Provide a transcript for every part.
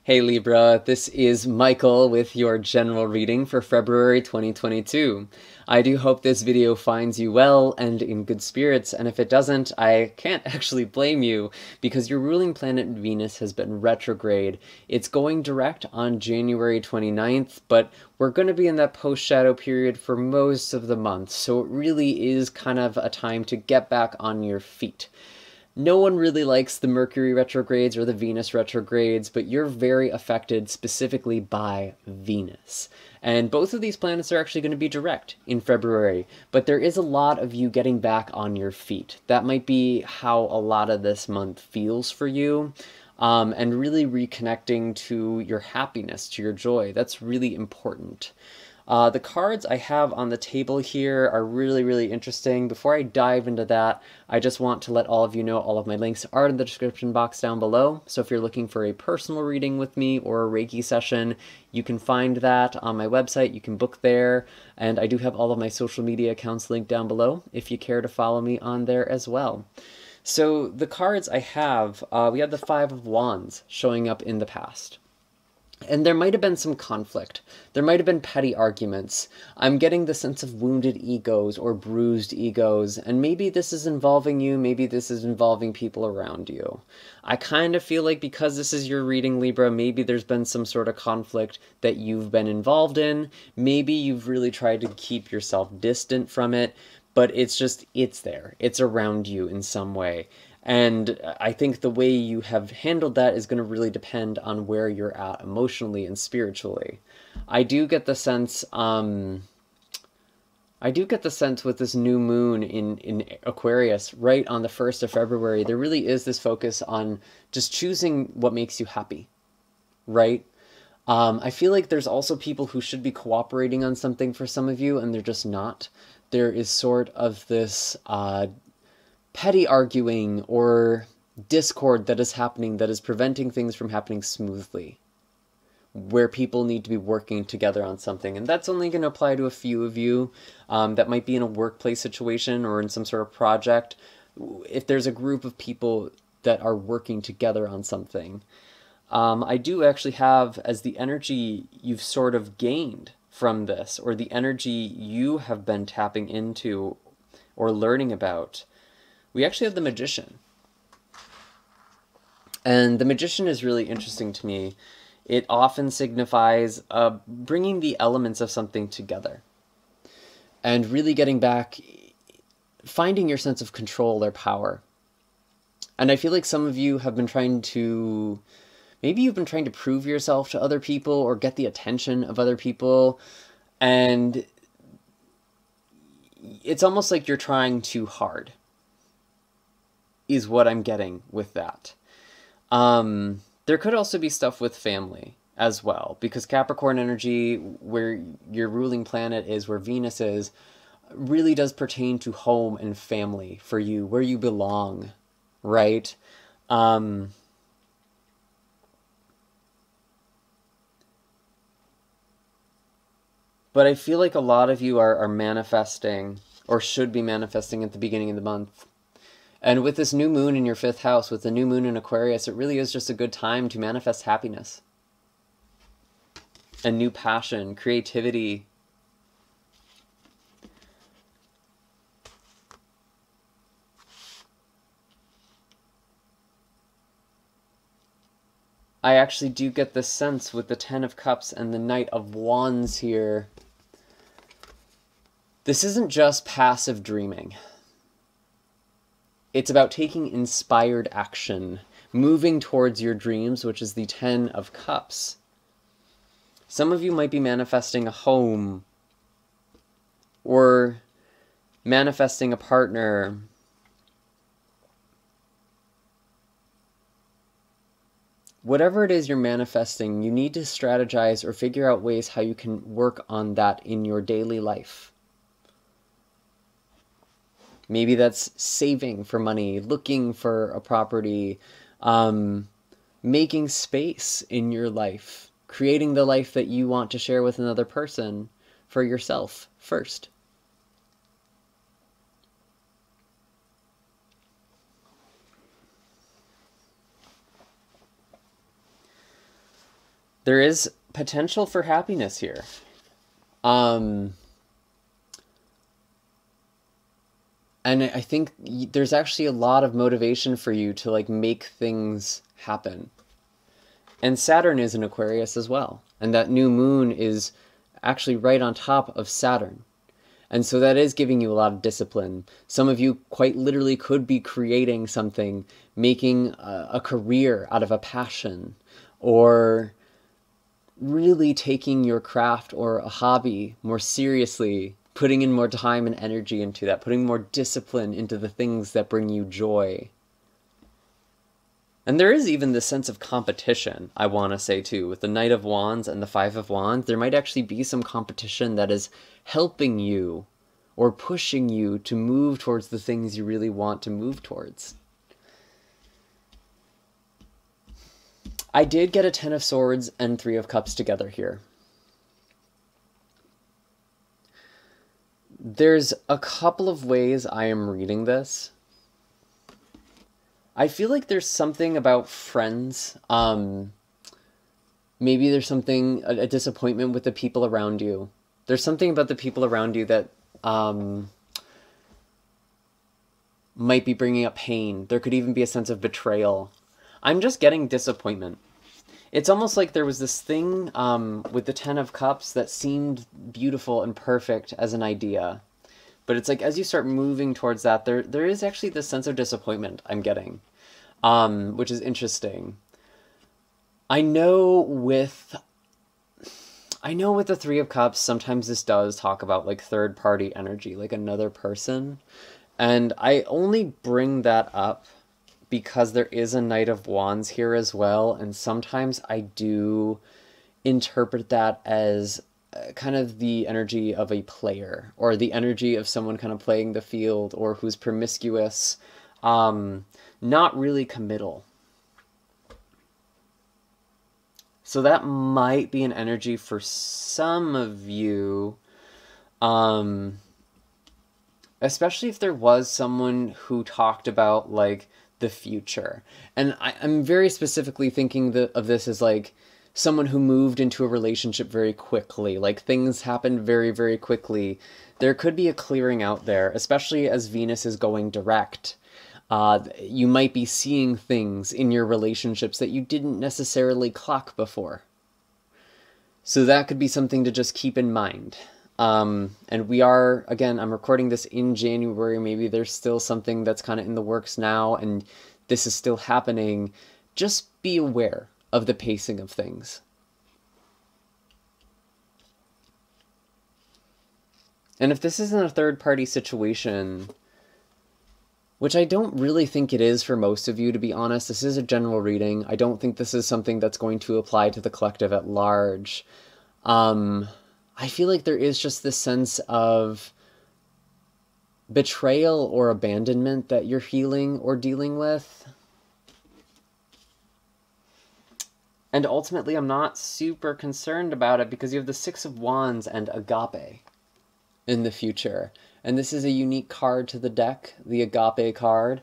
Hey Libra, this is Michael with your general reading for February 2022. I do hope this video finds you well and in good spirits, and if it doesn't, I can't actually blame you because your ruling planet Venus has been retrograde. It's going direct on January 29th, but we're going to be in that post-shadow period for most of the month, so it really is kind of a time to get back on your feet. No one really likes the Mercury retrogrades or the Venus retrogrades, but you're very affected specifically by Venus. And both of these planets are actually going to be direct in February, but there is a lot of you getting back on your feet. That might be how a lot of this month feels for you. And really reconnecting to your happiness, to your joy. That's really important. The cards I have on the table here are really interesting. Before I dive into that, I just want to let all of you know all of my links are in the description box down below. So if you're looking for a personal reading with me or a Reiki session, you can find that on my website. You can book there. And I do have all of my social media accounts linked down below if you care to follow me on there as well. So the cards I have, we have the Five of Wands showing up in the past. And there might have been some conflict. There might have been petty arguments. I'm getting the sense of wounded egos or bruised egos, and maybe this is involving you, maybe this is involving people around you. I kind of feel like because this is your reading, Libra, maybe there's been some sort of conflict that you've been involved in. Maybe you've really tried to keep yourself distant from it, but it's there. It's around you in some way. And I think the way you have handled that is going to really depend on where you're at emotionally and spiritually. I do get the sense with this new moon in Aquarius right on the 1st of February, there really is this focus on just choosing what makes you happy, right? I feel like there's also people who should be cooperating on something for some of you, and they're just not. There is sort of this petty arguing or discord that is happening that is preventing things from happening smoothly, where people need to be working together on something. And that's only going to apply to a few of you. That might be in a workplace situation or in some sort of project. If there's a group of people that are working together on something. I do actually have as the energy you've sort of gained from this, or the energy you have been tapping into or learning about, we actually have the Magician. And the Magician is really interesting to me. It often signifies bringing the elements of something together and really getting back, finding your sense of control or power. And I feel like some of you have been trying to, maybe you've been trying to prove yourself to other people or get the attention of other people. And it's almost like you're trying too hard, is what I'm getting with that. There could also be stuff with family as well, because Capricorn energy, where your ruling planet is, where Venus is, really does pertain to home and family for you, where you belong, right? But I feel like a lot of you are manifesting, or should be manifesting at the beginning of the month. And with this new moon in your 5th house, with the new moon in Aquarius, it really is just a good time to manifest happiness. And new passion, creativity. I actually do get this sense with the 10 of Cups and the Knight of Wands here. This isn't just passive dreaming. It's about taking inspired action, moving towards your dreams, which is the 10 of Cups. Some of you might be manifesting a home or manifesting a partner. Whatever it is you're manifesting, you need to strategize or figure out ways how you can work on that in your daily life. Maybe that's saving for money, looking for a property, making space in your life, creating the life that you want to share with another person for yourself first. There is potential for happiness here. And I think there's actually a lot of motivation for you to like make things happen. And Saturn is in Aquarius as well. And that new moon is actually right on top of Saturn. And so that is giving you a lot of discipline. Some of you quite literally could be creating something, making a career out of a passion, or really taking your craft or a hobby more seriously, putting in more time and energy into that, putting more discipline into the things that bring you joy. And there is even this sense of competition, I want to say too. With the Knight of Wands and the Five of Wands, there might actually be some competition that is helping you or pushing you to move towards the things you really want to move towards. I did get a Ten of Swords and Three of Cups together here. There's a couple of ways I am reading this. I feel like there's something about friends. Maybe there's something, a disappointment with the people around you. There's something about the people around you that might be bringing up pain. There could even be a sense of betrayal. I'm just getting disappointment. It's almost like there was this thing with the Ten of Cups that seemed beautiful and perfect as an idea. But it's like as you start moving towards that, there is actually this sense of disappointment I'm getting, which is interesting. I know with the Three of Cups, sometimes this does talk about like third-party energy, like another person. And I only bring that up because there is a Knight of Wands here as well, and sometimes I do interpret that as kind of the energy of a player, or the energy of someone kind of playing the field, or who's promiscuous, not really committal. So that might be an energy for some of you, especially if there was someone who talked about like the future. And I'm very specifically thinking of this as like someone who moved into a relationship very quickly, like things happened very, very quickly. There could be a clearing out there, especially as Venus is going direct. You might be seeing things in your relationships that you didn't necessarily clock before. So that could be something to just keep in mind. And we are, again, I'm recording this in January. Maybe there's still something that's kind of in the works now, and this is still happening. Just be aware of the pacing of things. And if this isn't a third-party situation, which I don't really think it is for most of you, to be honest, this is a general reading. I don't think this is something that's going to apply to the collective at large. I feel like there is just this sense of betrayal or abandonment that you're healing or dealing with. And ultimately, I'm not super concerned about it because you have the Six of Wands and Agape in the future. And this is a unique card to the deck, the Agape card.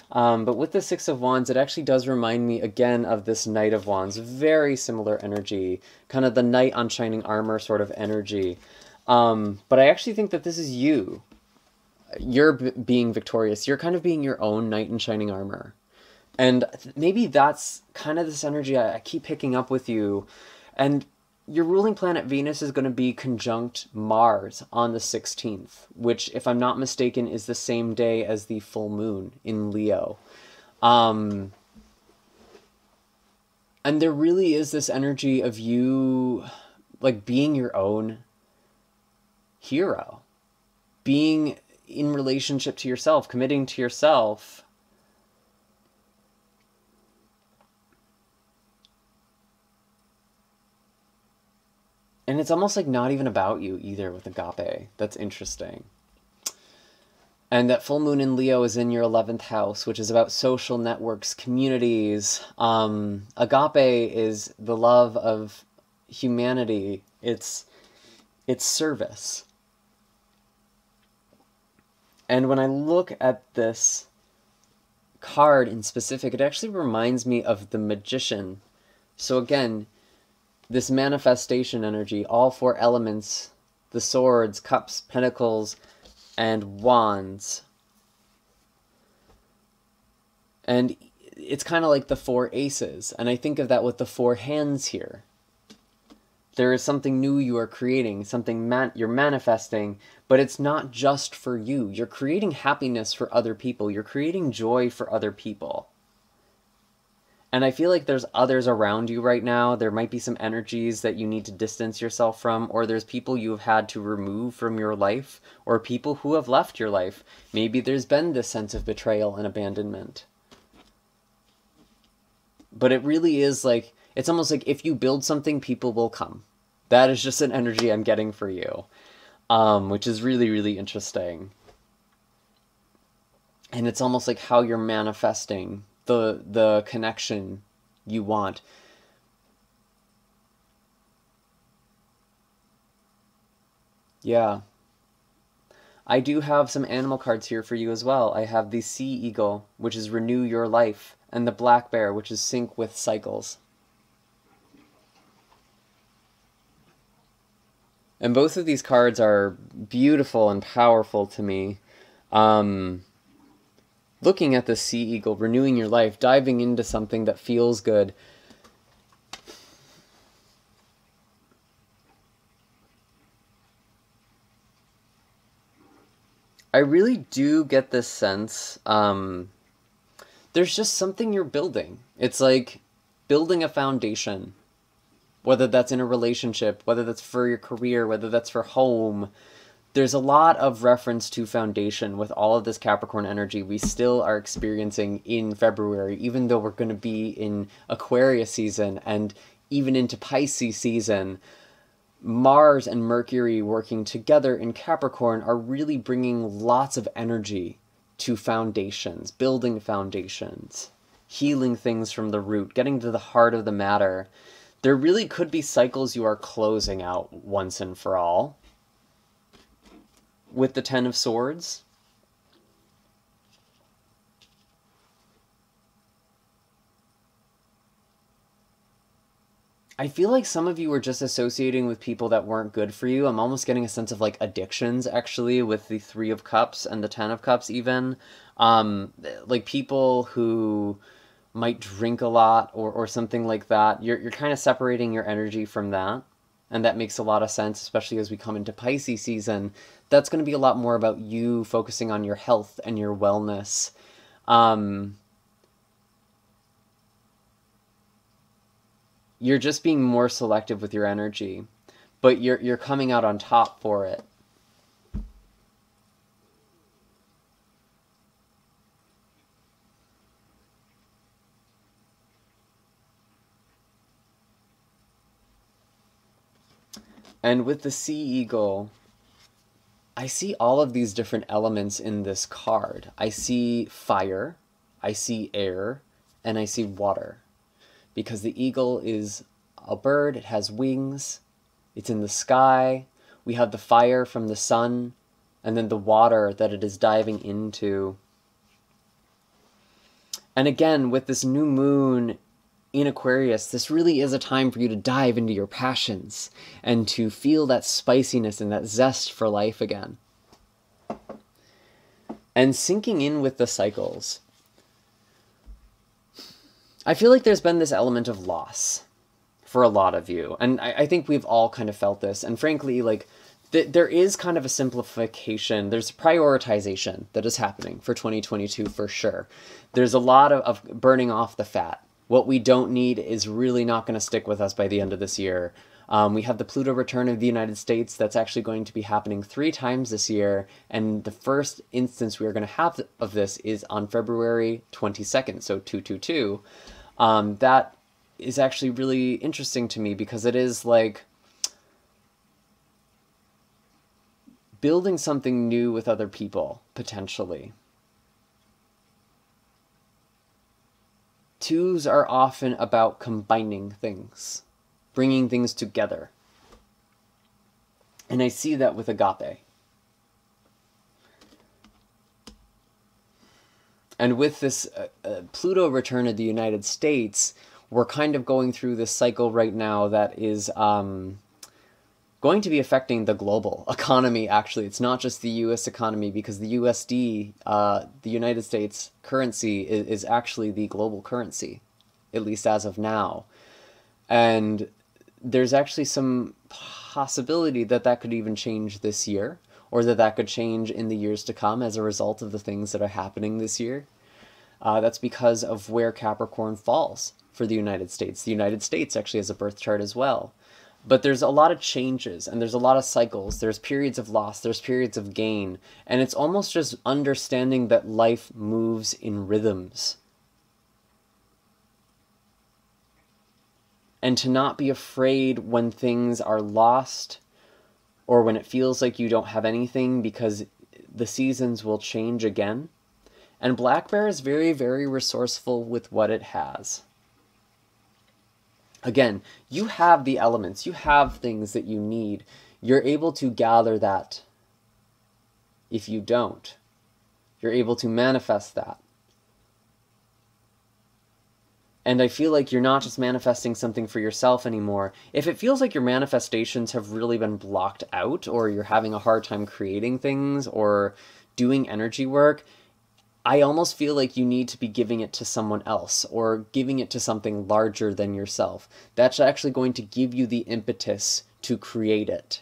But with the Six of Wands, it actually does remind me again of this Knight of Wands. Very similar energy, kind of the knight on shining armor sort of energy. But I actually think that this is you. You're being victorious. You're kind of being your own knight in shining armor. And maybe that's kind of this energy I keep picking up with you. And your ruling planet Venus is going to be conjunct Mars on the 16th, which, if I'm not mistaken, is the same day as the full moon in Leo. And there really is this energy of you, like, being your own hero. Being in relationship to yourself, committing to yourself. And it's almost like not even about you either with Agape. That's interesting. And that full moon in Leo is in your 11th house, which is about social networks, communities. Agape is the love of humanity. It's service. And when I look at this card in specific, it actually reminds me of the Magician. So again, this manifestation energy, all four elements, the swords, cups, pentacles, and wands. And it's kind of like the four aces, and I think of that with the four hands here. There is something new you are creating, something you're manifesting, but it's not just for you. You're creating happiness for other people. You're creating joy for other people. And I feel like there's others around you right now. There might be some energies that you need to distance yourself from, or there's people you have had to remove from your life, or people who have left your life. Maybe there's been this sense of betrayal and abandonment. But it really is like, it's almost like if you build something, people will come. That is just an energy I'm getting for you, which is really, really interesting. And it's almost like how you're manifesting the connection you want. Yeah. I do have some animal cards here for you as well. I have the sea eagle, which is renew your life, and the black bear, which is sync with cycles. And both of these cards are beautiful and powerful to me. Looking at the sea eagle, renewing your life, diving into something that feels good. I really do get this sense, there's just something you're building. It's like building a foundation, whether that's in a relationship, whether that's for your career, whether that's for home. There's a lot of reference to foundation with all of this Capricorn energy we still are experiencing in February, even though we're going to be in Aquarius season and even into Pisces season. Mars and Mercury working together in Capricorn are really bringing lots of energy to foundations, building foundations, healing things from the root, getting to the heart of the matter. There really could be cycles you are closing out once and for all. With the Ten of Swords, I feel like some of you were just associating with people that weren't good for you. I'm almost getting a sense of like addictions, actually, with the Three of Cups and the Ten of Cups even. Like people who might drink a lot or something like that. You're kind of separating your energy from that. And that makes a lot of sense, especially as we come into Pisces season. That's going to be a lot more about you focusing on your health and your wellness. You're just being more selective with your energy, but you're coming out on top for it. And with the Sea Eagle, I see all of these different elements in this card. I see fire, I see air, and I see water. Because the eagle is a bird, it has wings, it's in the sky. We have the fire from the sun, and then the water that it is diving into. And again, with this new moon in Aquarius, this really is a time for you to dive into your passions and to feel that spiciness and that zest for life again. And sinking in with the cycles, I feel like there's been this element of loss for a lot of you. And I think we've all kind of felt this. And frankly, like, there is kind of a simplification. There's prioritization that is happening for 2022 for sure. There's a lot of burning off the fat. What we don't need is really not going to stick with us by the end of this year. We have the Pluto return of the United States that's actually going to be happening 3 times this year. And the first instance we are going to have of this is on February 22nd, so 222. That is actually really interesting to me because it is like building something new with other people, potentially. 2s are often about combining things, bringing things together. And I see that with agape. And with this Pluto return of the United States, we're kind of going through this cycle right now that is going to be affecting the global economy, actually. It's not just the US economy, because the USD, the United States currency, is actually the global currency, at least as of now. And there's actually some possibility that that could even change this year, or that that could change in the years to come as a result of the things that are happening this year. That's because of where Capricorn falls for the United States. The United States actually has a birth chart as well. But there's a lot of changes, and there's a lot of cycles. There's periods of loss, there's periods of gain. And it's almost just understanding that life moves in rhythms. And to not be afraid when things are lost, or when it feels like you don't have anything, because the seasons will change again. And Black Bear is very, very resourceful with what it has. Again, you have the elements, you have things that you need. You're able to gather that. If you don't, you're able to manifest that. And I feel like you're not just manifesting something for yourself anymore. If it feels like your manifestations have really been blocked out, or you're having a hard time creating things or doing energy work, I almost feel like you need to be giving it to someone else, or giving it to something larger than yourself. That's actually going to give you the impetus to create it.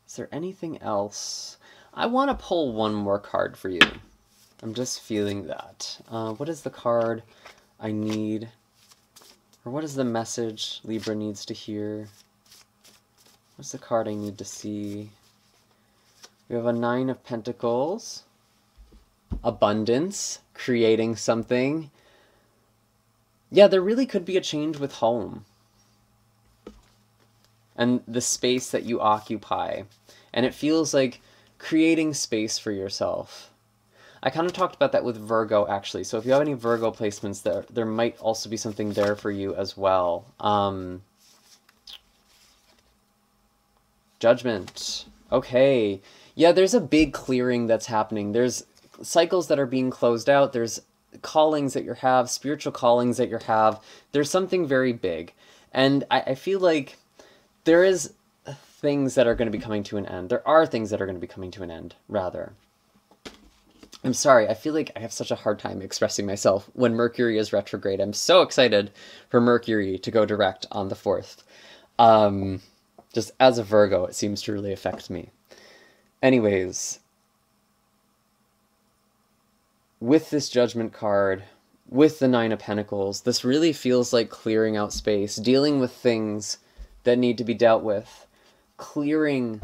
Is there anything else? I want to pull one more card for you. I'm just feeling that. What is the card I need? Or what is the message Libra needs to hear? What's the card I need to see? We have a 9 of Pentacles, abundance, creating something. Yeah, there really could be a change with home and the space that you occupy. And it feels like creating space for yourself. I kind of talked about that with Virgo, actually. So if you have any Virgo placements, there might also be something there for you as well. Judgment. Okay. Yeah, there's a big clearing that's happening. There's cycles that are being closed out. There's callings that you have, spiritual callings that you have. There's something very big. And I feel like there is things that are going to be coming to an end. There are things that are going to be coming to an end, rather. I'm sorry, I feel like I have such a hard time expressing myself when Mercury is retrograde. I'm so excited for Mercury to go direct on the 4th. Just as a Virgo, it seems to really affect me. Anyways, with this Judgment card, with the 9 of Pentacles, this really feels like clearing out space, dealing with things that need to be dealt with, clearing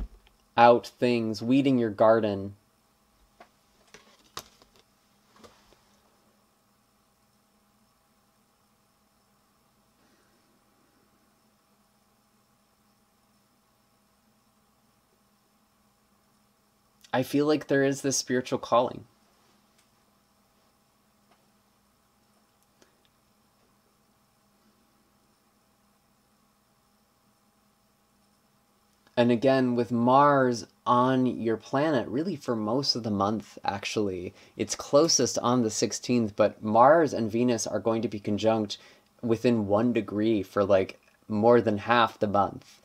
out things, weeding your garden. I feel like there is this spiritual calling. And again, with Mars on your planet, really for most of the month, actually. It's closest on the 16th, but Mars and Venus are going to be conjunct within 1 degree for like more than half the month.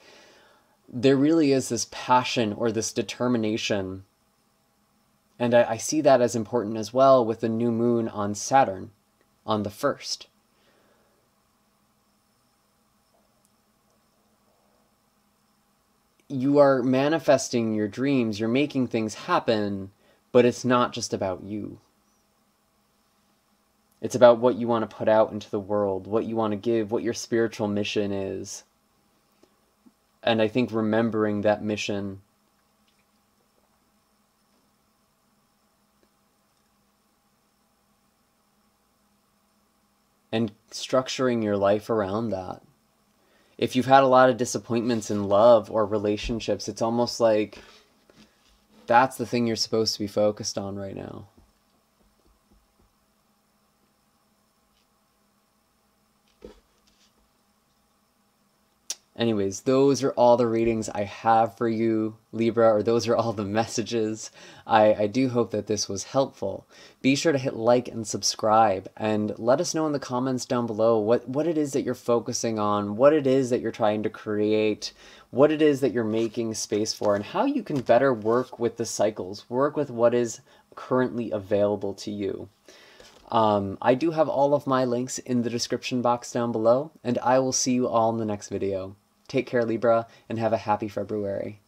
There really is this passion or this determination. And I see that as important as well with the new moon on Saturn on the 1st. You are manifesting your dreams, you're making things happen, but it's not just about you. It's about what you want to put out into the world, what you want to give, what your spiritual mission is. And I think remembering that mission and structuring your life around that. If you've had a lot of disappointments in love or relationships, it's almost like that's the thing you're supposed to be focused on right now. Anyways, those are all the readings I have for you, Libra, or those are all the messages. I do hope that this was helpful. Be sure to hit like and subscribe, and let us know in the comments down below what it is that you're focusing on, what it is that you're trying to create, what it is that you're making space for, and how you can better work with the cycles, work with what is currently available to you. I do have all of my links in the description box down below, and I will see you all in the next video. Take care, Libra, and have a happy February.